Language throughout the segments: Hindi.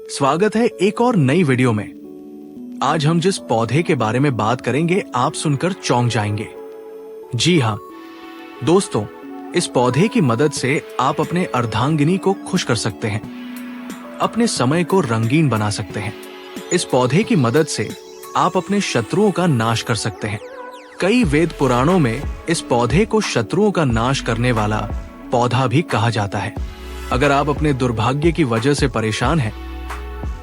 स्वागत है एक और नई वीडियो में। आज हम जिस पौधे के बारे में बात करेंगे आप सुनकर चौंक जाएंगे। जी हाँ दोस्तों, इस पौधे की मदद से आप अपने अर्धांगिनी को खुश कर सकते हैं, अपने समय को रंगीन बना सकते हैं। इस पौधे की मदद से आप अपने शत्रुओं का नाश कर सकते हैं। कई वेद पुराणों में इस पौधे को शत्रुओं का नाश करने वाला पौधा भी कहा जाता है। अगर आप अपने दुर्भाग्य की वजह से परेशान हैं,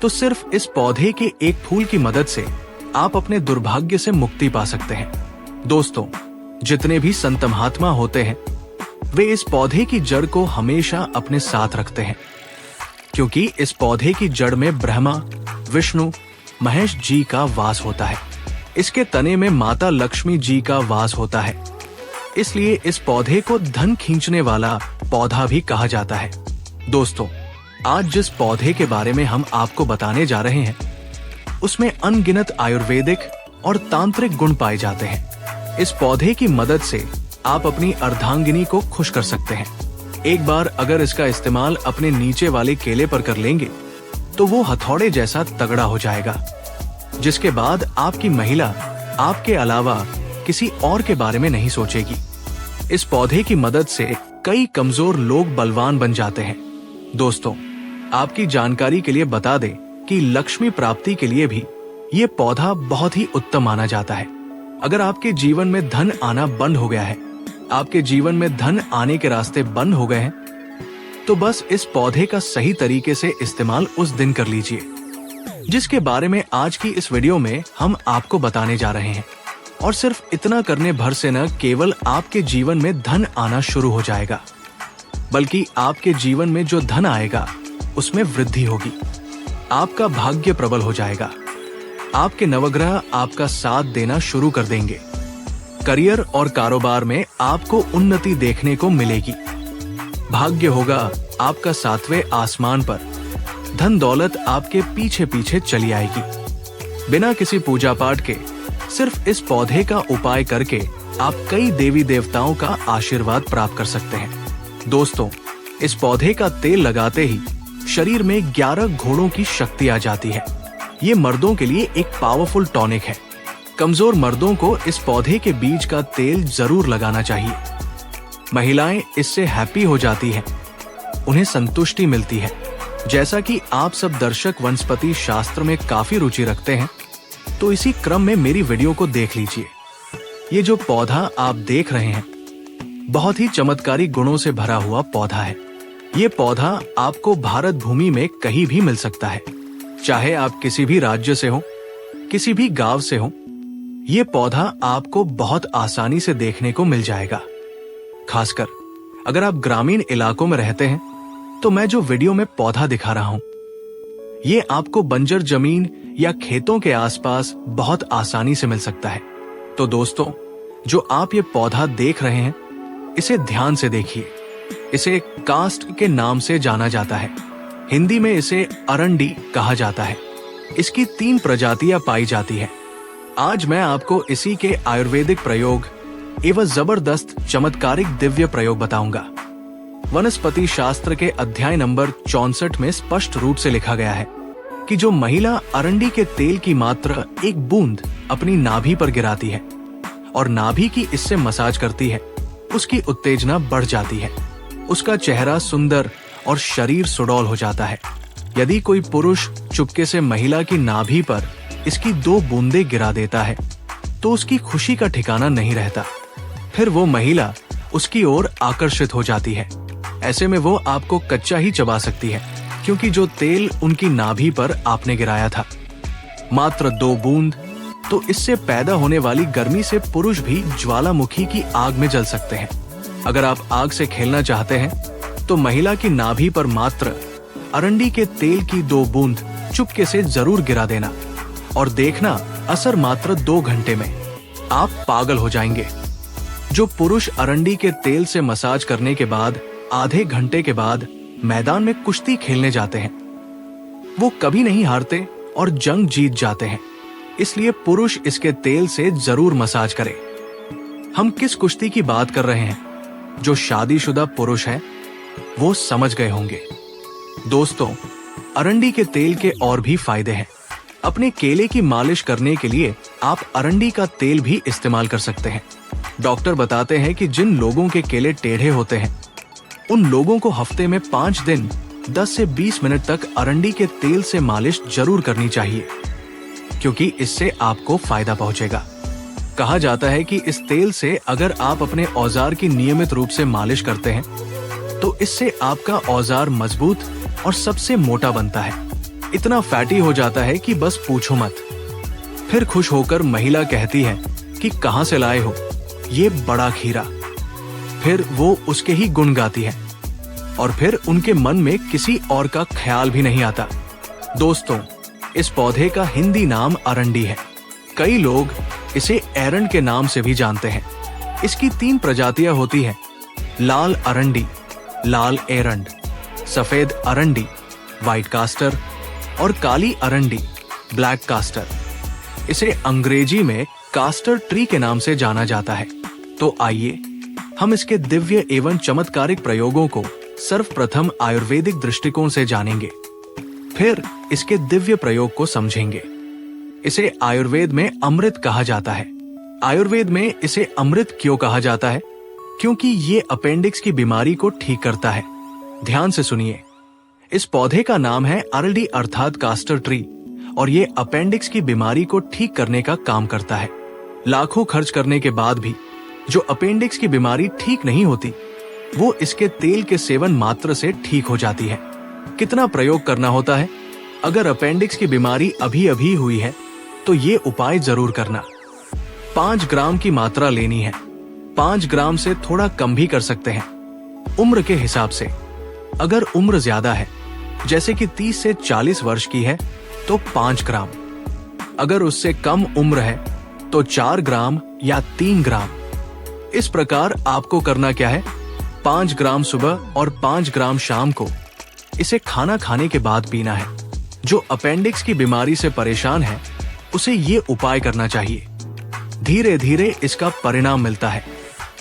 तो सिर्फ इस पौधे के एक फूल की मदद से आप अपने दुर्भाग्य से मुक्ति पा सकते हैं। दोस्तों, जितने भी संत महात्मा होते हैं वे इस पौधे की जड़ को हमेशा अपने साथ रखते हैं, क्योंकि इस पौधे की जड़ में ब्रह्मा, विष्णु, महेश जी का वास होता है। इसके तने में माता लक्ष्मी जी का वास होता है, इसलिए इस पौधे को धन खींचने वाला पौधा भी कहा जाता है। दोस्तों, आज जिस पौधे के बारे में हम आपको बताने जा रहे हैं उसमें अनगिनत आयुर्वेदिक और तांत्रिक गुण पाए जाते हैं। इस पौधे की मदद से आप अपनी अर्धांगिनी को खुश कर सकते हैं। एक बार अगर इसका इस्तेमाल अपने नीचे वाले केले पर कर लेंगे तो वो हथौड़े जैसा तगड़ा हो जाएगा, जिसके बाद आपकी महिला आपके अलावा किसी और के बारे में नहीं सोचेगी। इस पौधे की मदद से कई कमजोर लोग बलवान बन जाते हैं। दोस्तों, आपकी जानकारी के लिए बता दें कि लक्ष्मी प्राप्ति के लिए भी ये पौधा बहुत ही उत्तम माना जाता है। अगर आपके जीवन में धन आना बंद हो गया है, आपके जीवन में धन आने के रास्ते बंद हो गए हैं, तो बस इस पौधे का सही तरीके से इस्तेमाल उस दिन कर लीजिए, जिसके बारे में आज की इस वीडियो में हम आपको बताने जा रहे हैं। और सिर्फ इतना करने भर से न केवल आपके जीवन में धन आना शुरू हो जाएगा, बल्कि आपके जीवन में जो धन आएगा उसमें वृद्धि होगी। आपका भाग्य प्रबल हो जाएगा। आपके नवग्रह आपका साथ देना शुरू कर देंगे। करियर और कारोबार में आपको उन्नति देखने को मिलेगी। भाग्य होगा आपका 7वें आसमान पर। धन दौलत आपके पीछे पीछे चली आएगी। बिना किसी पूजा पाठ के सिर्फ इस पौधे का उपाय करके आप कई देवी देवताओं का आशीर्वाद प्राप्त कर सकते हैं। दोस्तों, इस पौधे का तेल लगाते ही शरीर में 11 घोड़ों की शक्ति आ जाती है। ये मर्दों के लिए एक पावरफुल टॉनिक है। कमजोर मर्दों को इस पौधे के बीज का तेल जरूर लगाना चाहिए। महिलाएं इससे हैप्पी हो जाती हैं, उन्हें संतुष्टि मिलती है। जैसा कि आप सब दर्शक वनस्पति शास्त्र में काफी रुचि रखते हैं, तो इसी क्रम में मेरी वीडियो को देख लीजिए। ये जो पौधा आप देख रहे हैं बहुत ही चमत्कारी गुणों से भरा हुआ पौधा है। ये पौधा आपको भारत भूमि में कहीं भी मिल सकता है, चाहे आप किसी भी राज्य से हो, किसी भी गांव से हो। ये पौधा आपको बहुत आसानी से देखने को मिल जाएगा। खासकर अगर आप ग्रामीण इलाकों में रहते हैं, तो मैं जो वीडियो में पौधा दिखा रहा हूं, ये आपको बंजर जमीन या खेतों के आसपास बहुत आसानी से मिल सकता है। तो दोस्तों, जो आप ये पौधा देख रहे हैं, इसे ध्यान से देखिए। इसे कास्ट के नाम से जाना जाता है। हिंदी में इसे अरंडी कहा जाता है। इसकी 3 प्रजातियां पाई जाती हैं। आज मैं आपको इसी के आयुर्वेदिक प्रयोग एवं जबरदस्त चमत्कारिक दिव्य प्रयोग बताऊंगा। वनस्पति शास्त्र के अध्याय नंबर 64 में स्पष्ट रूप से लिखा गया है कि जो महिला अरंडी के तेल की मात्र 1 बूंद अपनी नाभि पर गिराती है और नाभि की इससे मसाज करती है, उसकी उत्तेजना बढ़ जाती है। उसका चेहरा सुंदर और शरीर सुडौल हो जाता है। यदि कोई पुरुष चुपके से महिला की नाभि पर इसकी 2 बूंदे गिरा देता है, तो उसकी खुशी का ठिकाना नहीं रहता। फिर वो महिला उसकी ओर आकर्षित हो जाती है। ऐसे में वो आपको कच्चा ही चबा सकती है, क्योंकि जो तेल उनकी नाभि पर आपने गिराया था। मात्र 2 बूंद, तो इससे पैदा होने वाली गर्मी से पुरुष भी ज्वालामुखी की आग में जल सकते हैं। अगर आप आग से खेलना चाहते हैं, तो महिला की नाभि पर मात्र अरंडी के तेल की 2 बूंद चुपके से जरूर गिरा देना और देखना, असर मात्र 2 घंटे में आप पागल हो जाएंगे। जो पुरुष अरंडी के तेल से मसाज करने के बाद आधे घंटे के बाद मैदान में कुश्ती खेलने जाते हैं, वो कभी नहीं हारते और जंग जीत जाते हैं। इसलिए पुरुष इसके तेल से जरूर मसाज करें। हम किस कुश्ती की बात कर रहे हैं? जो शादीशुदा पुरुष हैं, वो समझ गए होंगे। दोस्तों, अरंडी के तेल के और भी फायदे हैं। अपने केले की मालिश करने के लिए आप अरंडी का तेल भी इस्तेमाल कर सकते हैं। डॉक्टर बताते हैं कि जिन लोगों के केले टेढ़े होते हैं, उन लोगों को हफ्ते में 5 दिन 10 से 20 मिनट तक अरंडी के तेल से मालिश जरूर करनी चाहिए, क्योंकि इससे आपको फायदा पहुंचेगा। कहा जाता है कि इस तेल से अगर आप अपने औजार की नियमित रूप से मालिश करते हैं, तो इससे आपका औजार मजबूत और सबसे मोटा बनता है। इतना फैटी हो जाता है कि बस पूछो मत। फिर खुश होकर महिला कहती है कि कहां से लाए हो ये बड़ा खीरा। फिर वो उसके ही गुण गाती है और फिर उनके मन में किसी और का ख्याल भी नहीं आता। दोस्तों, इस पौधे का हिंदी नाम अरंडी है। कई लोग इसे एरंड के नाम से भी जानते हैं। इसकी 3 प्रजातियां होती हैं: लाल अरंडी, लाल एरंड, सफेद अरंडी, व्हाइट कास्टर और काली अरंडी, ब्लैक कास्टर। इसे अंग्रेजी में कास्टर ट्री के नाम से जाना जाता है। तो आइए हम इसके दिव्य एवं चमत्कारिक प्रयोगों को सर्वप्रथम आयुर्वेदिक दृष्टिकोण से जानेंगे, फिर इसके दिव्य प्रयोग को समझेंगे। इसे आयुर्वेद में अमृत कहा जाता है। आयुर्वेद में इसे अमृत क्यों कहा जाता है? क्योंकि ये अपेंडिक्स की बीमारी को ठीक करता है। ध्यान से सुनिए। इस पौधे का नाम है अरंडी अर्थात कास्टर ट्री, और ये अपेंडिक्स की बीमारी को ठीक करने का काम करता है। लाखों खर्च करने के बाद भी जो अपेंडिक्स की बीमारी ठीक नहीं होती, वो इसके तेल के सेवन मात्र से ठीक हो जाती है। कितना प्रयोग करना होता है? अगर अपेंडिक्स की बीमारी अभी अभी हुई है तो ये उपाय जरूर करना। 5 ग्राम की मात्रा लेनी है। 5 ग्राम से थोड़ा कम भी कर सकते हैं, उम्र के हिसाब से। अगर उम्र ज्यादा है, जैसे कि 30 से 40 वर्ष की है, तो 5 ग्राम। अगर उससे कम उम्र है तो 4 ग्राम या 3 ग्राम। इस प्रकार आपको करना क्या है? 5 ग्राम सुबह और 5 ग्राम शाम को इसे खाना खाने के बाद पीना है। जो अपेंडिक्स की बीमारी से परेशान है, उसे ये उपाय करना चाहिए। धीरे धीरे इसका परिणाम मिलता है।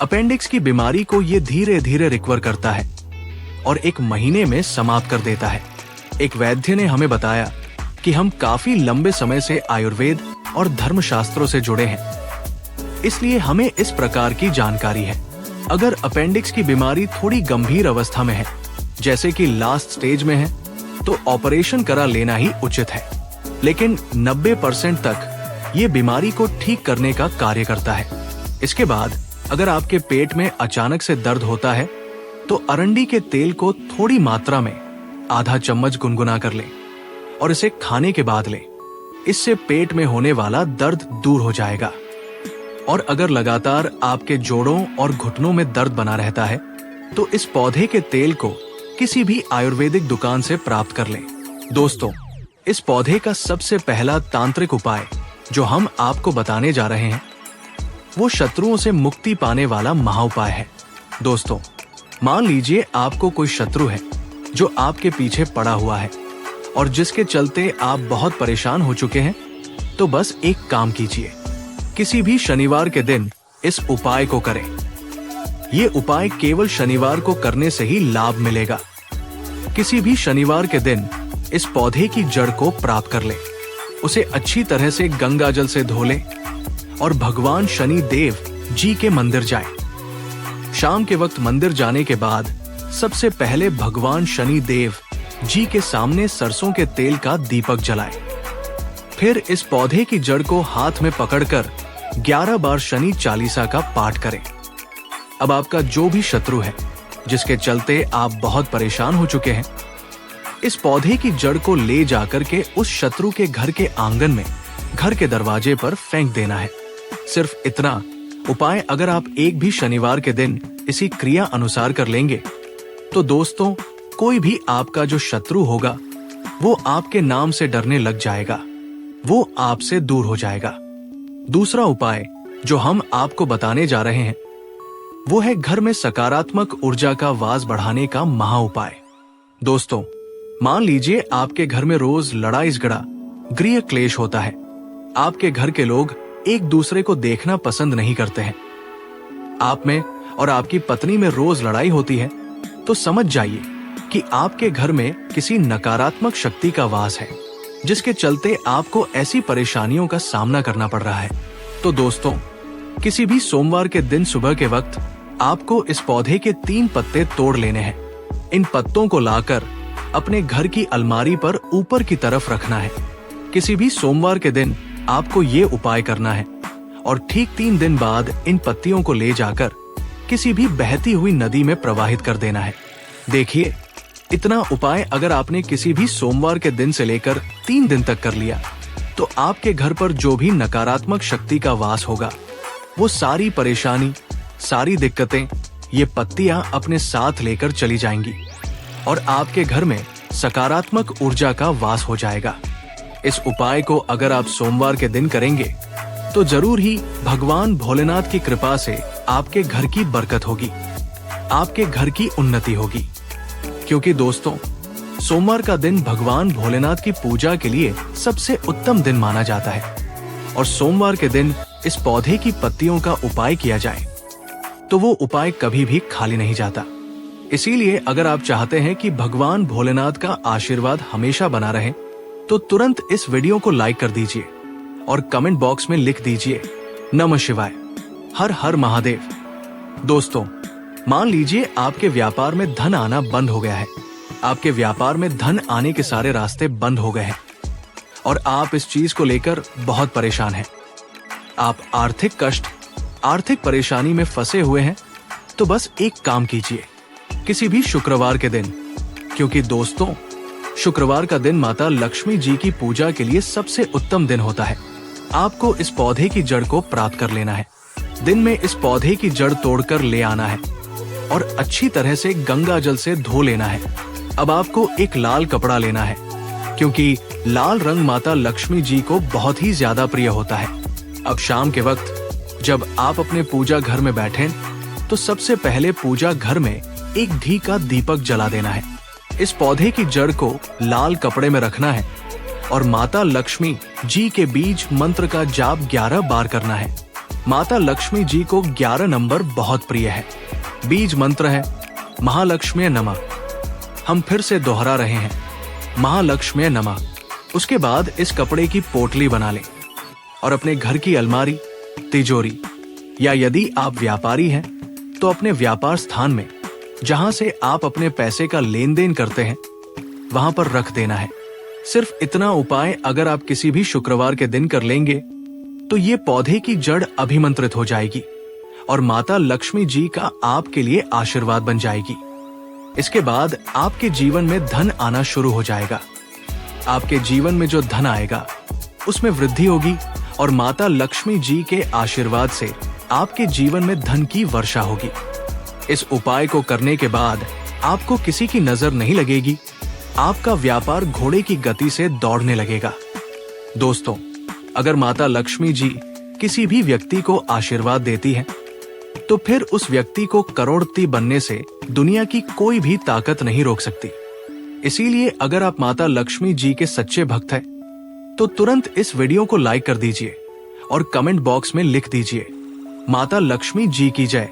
अपेंडिक्स की बीमारी को ये धीरे धीरे रिकवर करता है और 1 महीने में समाप्त कर देता है। एक वैद्य ने हमें बताया कि हम काफी लंबे समय से आयुर्वेद और धर्मशास्त्रों से जुड़े हैं, इसलिए हमें इस प्रकार की जानकारी है। अगर अपेंडिक्स की बीमारी थोड़ी गंभीर अवस्था में है, जैसे कि लास्ट स्टेज में है, तो ऑपरेशन करा लेना ही उचित है। लेकिन 90% तक ये बीमारी को ठीक करने का कार्य करता है। इसके बाद अगर आपके पेट में अचानक से दर्द होता है, तो अरंडी के तेल को थोड़ी मात्रा में आधा चम्मच गुनगुना कर लें और इसे खाने के बाद लें। इससे पेट में होने वाला दर्द दूर हो जाएगा। और अगर लगातार आपके जोड़ों और घुटनों में दर्द बना रहता है, तो इस पौधे के तेल को किसी भी आयुर्वेदिक दुकान से प्राप्त कर लें। दोस्तों, इस पौधे का सबसे पहला तांत्रिक उपाय जो हम आपको बताने जा रहे हैं, वो शत्रुओं से मुक्ति पाने वाला महाउपाय है। दोस्तों, मान लीजिए आपको कोई शत्रु है जो आपके पीछे पड़ा हुआ है और जिसके चलते आप बहुत परेशान हो चुके हैं, तो बस एक काम कीजिए। किसी भी शनिवार के दिन इस उपाय को करें। ये उपाय केवल शनिवार को करने से ही लाभ मिलेगा। किसी भी शनिवार के दिन इस पौधे की जड़ को प्राप्त कर लें, उसे अच्छी तरह से गंगा जल से धो लें और भगवान शनि देव जी के मंदिर जाएं। शाम के वक्त मंदिर जाने के बाद सबसे पहले भगवान शनि देव जी के सामने सरसों के तेल का दीपक जलाएं। फिर इस पौधे की जड़ को हाथ में पकड़कर 11 बार शनि चालीसा का पाठ करें। अब आपका जो भी शत्रु है, जिसके चलते आप बहुत परेशान हो चुके हैं, इस पौधे की जड़ को ले जाकर के उस शत्रु के घर के आंगन में, घर के दरवाजे पर फेंक देना है। सिर्फ इतना उपाय अगर आप एक भी शनिवार के दिन इसी क्रिया अनुसार कर लेंगे, तो दोस्तों, कोई भी आपका जो शत्रु होगा, वो आपके नाम से डरने लग जाएगा, वो आपसे दूर हो जाएगा। दूसरा उपाय जो हम आपको बताने जा रहे हैं, वो है घर में सकारात्मक ऊर्जा का वास बढ़ाने का महा उपाय। दोस्तों, मान लीजिए आपके घर में रोज लड़ाई झगड़ा, गृह क्लेश होता है। आपके घर के लोग एक दूसरे को देखना पसंद नहीं करते हैं। आप में और आपकी पत्नी में रोज लड़ाई होती है, तो समझ जाइए कि आपके घर में किसी नकारात्मक शक्ति का वास है, जिसके चलते आपको ऐसी परेशानियों का सामना करना पड़ रहा है। तो दोस्तों, किसी भी सोमवार के दिन सुबह के वक्त आपको इस पौधे के 3 पत्ते तोड़ लेने हैं। इन पत्तों को लाकर अपने घर की अलमारी पर ऊपर की तरफ रखना है। किसी भी सोमवार के दिन आपको ये उपाय करना है और ठीक 3 दिन बाद इन पत्तियों को ले जाकर किसी भी बहती हुई नदी में प्रवाहित कर देना है। देखिए, इतना उपाय अगर आपने किसी भी सोमवार के दिन से लेकर 3 दिन तक कर लिया तो आपके घर पर जो भी नकारात्मक शक्ति का वास होगा, वो सारी परेशानी, सारी दिक्कतें ये पत्तियां अपने साथ लेकर चली जाएंगी और आपके घर में सकारात्मक ऊर्जा का वास हो जाएगा। इस उपाय को अगर आप सोमवार के दिन करेंगे तो जरूर ही भगवान भोलेनाथ की कृपा से आपके घर की बरकत होगी, आपके घर की उन्नति होगी। क्योंकि दोस्तों, सोमवार का दिन भगवान भोलेनाथ की पूजा के लिए सबसे उत्तम दिन माना जाता है और सोमवार के दिन इस पौधे की पत्तियों का उपाय किया जाए तो वो उपाय कभी भी खाली नहीं जाता। इसीलिए अगर आप चाहते हैं कि भगवान भोलेनाथ का आशीर्वाद हमेशा बना रहे तो तुरंत इस वीडियो को लाइक कर दीजिए और कमेंट बॉक्स में लिख दीजिए नमः शिवाय, हर हर महादेव। दोस्तों, मान लीजिए आपके व्यापार में धन आना बंद हो गया है, आपके व्यापार में धन आने के सारे रास्ते बंद हो गए हैं और आप इस चीज को लेकर बहुत परेशान हैं। आप आर्थिक कष्ट, आर्थिक परेशानी में फंसे हुए हैं तो बस एक काम कीजिए, किसी भी शुक्रवार के दिन, क्योंकि दोस्तों शुक्रवार का दिन माता लक्ष्मी जी की पूजा के लिए सबसे उत्तम दिन होता है। आपको इस पौधे की जड़ को प्राप्त कर लेना है। दिन में इस पौधे की जड़ तोड़कर ले आना है और अच्छी तरह से गंगा जल से धो लेना है। अब आपको एक लाल कपड़ा लेना है, क्योंकि लाल रंग माता लक्ष्मी जी को बहुत ही ज्यादा प्रिय होता है। अब शाम के वक्त जब आप अपने पूजा घर में बैठें तो सबसे पहले पूजा घर में एक घी का दीपक जला देना है। इस पौधे की जड़ को लाल कपड़े में रखना है और माता लक्ष्मी जी के बीज मंत्र का जाप 11 बार करना है। माता लक्ष्मी जी को 11 नंबर बहुत प्रिय है। बीज मंत्र है महालक्ष्मी नमः। हम फिर से दोहरा रहे हैं, महालक्ष्मी नमः। उसके बाद इस कपड़े की पोटली बना लें और अपने घर की अलमारी, तिजोरी या यदि आप व्यापारी हैं तो अपने व्यापार स्थान में जहां से आप अपने पैसे का लेन देन करते हैं वहां पर रख देना है। सिर्फ इतना उपाय अगर आप किसी भी शुक्रवार के दिन कर लेंगे तो ये पौधे की जड़ अभिमंत्रित हो जाएगी और माता लक्ष्मी जी का आपके लिए आशीर्वाद बन जाएगी। इसके बाद आपके जीवन में धन आना शुरू हो जाएगा। आपके जीवन में जो धन आएगा उसमें वृद्धि होगी और माता लक्ष्मी जी के आशीर्वाद से आपके जीवन में धन की वर्षा होगी। इस उपाय को करने के बाद आपको किसी की नजर नहीं लगेगी, आपका व्यापार घोड़े की गति से दौड़ने लगेगा। दोस्तों, अगर माता लक्ष्मी जी किसी भी व्यक्ति को आशीर्वाद देती है तो फिर उस व्यक्ति को करोड़पति बनने से दुनिया की कोई भी ताकत नहीं रोक सकती। इसीलिए अगर आप माता लक्ष्मी जी के सच्चे भक्त हैं तो तुरंत इस वीडियो को लाइक कर दीजिए और कमेंट बॉक्स में लिख दीजिए माता लक्ष्मी जी की जय।